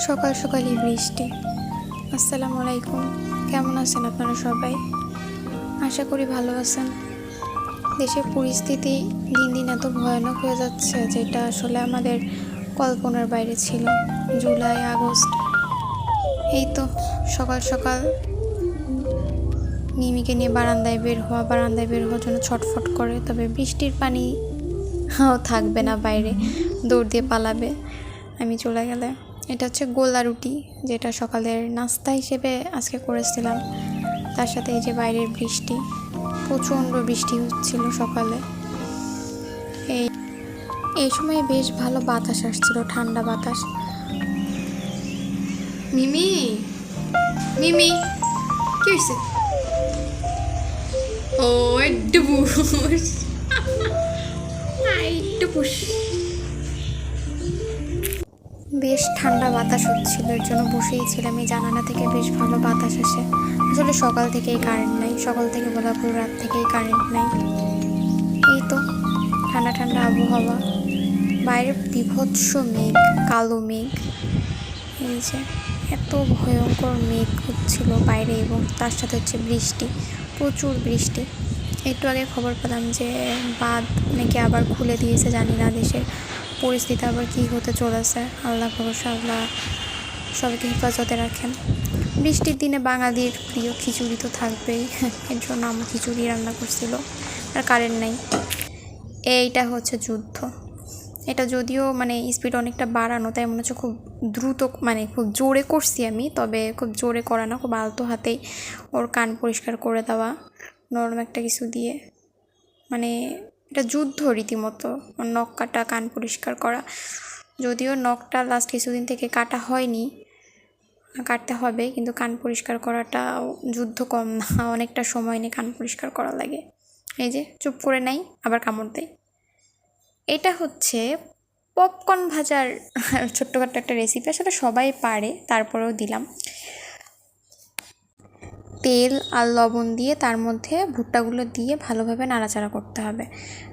সকাল সকালই বৃষ্টি। আসসালামু আলাইকুম, কেমন আছেন আপনারা সবাই? আশা করি ভালো আছেন। দেশের পরিস্থিতি দিন দিন এত ভয়ানক হয়ে যাচ্ছে যেটা আসলে আমাদের কল্পনার বাইরে ছিল। জুলাই আগস্ট, এই তো সকাল সকাল মিমিকে নিয়ে বারান্দায় বের হওয়ার জন্য ছটফট করে, তবে বৃষ্টির পানি থাকবে না, বাইরে দৌড় দিয়ে পালাবে আমি চলে গেলে। এটা হচ্ছে গোলা রুটি, যেটা সকালের নাস্তা হিসেবে আজকে করেছিলাম। তার সাথে এই যে বাইরের বৃষ্টি, প্রচণ্ড বৃষ্টি হচ্ছিল সকালে। এই সময় বেশ ভালো বাতাস আসছিল, ঠান্ডা বাতাস। মিমি মিমি কি হয়েছে? ও একটু বেশ ঠান্ডা বাতাস হচ্ছিল, এর জন্য বসেই ছিলাম। এই জানালা থেকে বেশ ভালো বাতাস আসে। আসলে সকাল থেকেই কারেন্ট নাই, সকাল থেকে বলা পুরো রাত থেকেই কারেন্ট নাই। এই তো ঠান্ডা ঠান্ডা আবহাওয়া, বাইরে বিভৎস মেঘ, কালো মেঘ। এই যে এত ভয়ঙ্কর মেঘ হচ্ছিল বাইরে, এবং তার সাথে হচ্ছে বৃষ্টি, প্রচুর বৃষ্টি। একটু আগে খবর পেলাম যে বাঁধ নাকি আবার খুলে দিয়েছে। জানি না দেশের পরিস্থিতি আবার কী হতে চলেছে। আল্লাহ ভরসা, আল্লাহ সবাইকে হেফাজতে রাখেন। বৃষ্টির দিনে বাঙালির প্রিয় খিচুড়ি তো থাকবেই, এর জন্য আমার খিচুড়ি রান্না করছিল। আর কারেন্ট নাই। এইটা হচ্ছে যুদ্ধ। এটা যদিও স্পিড অনেকটা বাড়ানো, তাই মনে হচ্ছে খুব দ্রুত, খুব জোরে করছি আমি, তবে খুব জোরে করা না, খুব আলতো হাতেই ওর কান পরিষ্কার করে দেওয়া নরম একটা কিছু দিয়ে। এটা যুদ্ধ রীতিমতো। ওর নখ কাটা, কান পরিষ্কার করা। যদিও নখটা লাস্ট কিছুদিন থেকে কাটা হয়নি, কাটতে হবে, কিন্তু কান পরিষ্কার করাটা যুদ্ধ কম না, অনেকটা সময় নিয়ে কান পরিষ্কার করা লাগে। এই যে চুপ করে নাই, আবার কামড় দেয়। এটা হচ্ছে পপকর্ন ভাজার ছোট্টখাট্টো একটা রেসিপি, আসলে সবাই পারে, তারপরেও দিলাম। তেল আর লবণ দিয়ে তার মধ্যে ভুট্টাগুলো দিয়ে ভালোভাবে নাড়াচাড়া করতে হবে।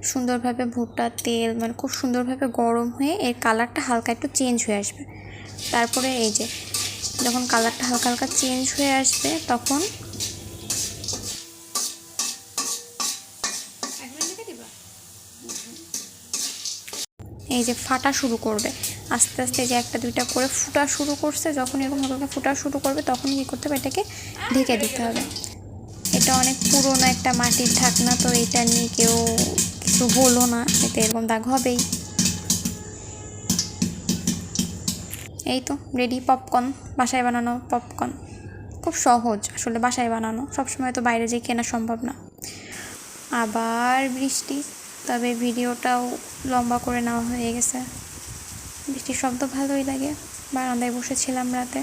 সুন্দরভাবে ভুট্টা তেল খুব সুন্দরভাবে গরম হয়ে এর কালারটা হালকা একটু চেঞ্জ হয়ে আসবে। তারপরে এই যে যখন কালারটা হালকা হালকা চেঞ্জ হয়ে আসবে, তখন এই যে ফাটা শুরু করবে আস্তে আস্তে, যে একটা দুইটা করে ফুটা শুরু করছে, যখন এরকম হালকা ফুটা শুরু করবে তখন কী করতে হবে, এটাকে ঢেকে দিতে হবে। এটা অনেক পুরোনো একটা মাটির ঢাকনা, তো এটা নিয়ে কেউ কিছু বলো না, এতে এরকম দাগ হবেই। এই তো রেডি পপকর্ন, বাসায় বানানো পপকর্ন। খুব সহজ আসলে বাসায় বানানো, সবসময় তো বাইরে যেয়ে কেনা সম্ভব না। আবার বৃষ্টি, তবে ভিডিওটাও লম্বা করে নেওয়া হয়ে গেছে। বৃষ্টির শব্দ ভালোই লাগে। বারান্দায় বসেছিলাম রাতে,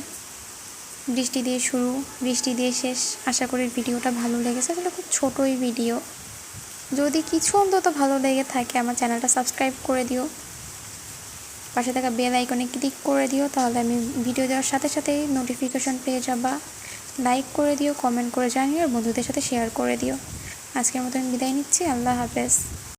বৃষ্টি দিয়ে শুরু, বৃষ্টি দিয়ে শেষ। আশা করি ভিডিওটা ভালো লেগেছে। আসলে খুব ছোটোই ভিডিও, যদি কিছু অন্তত ভালো লেগে থাকে আমার চ্যানেলটা সাবস্ক্রাইব করে দিও, পাশে থাকা বেল আইকনে ক্লিক করে দিও, তাহলে আমি ভিডিও দেওয়ার সাথে সাথেই নোটিফিকেশন পেয়ে যাবা। লাইক করে দিও, কমেন্ট করে জানিও, আর বন্ধুদের সাথে শেয়ার করে দিও। আজকের মতো আমি বিদায় নিচ্ছি। আল্লাহ হাফেজ।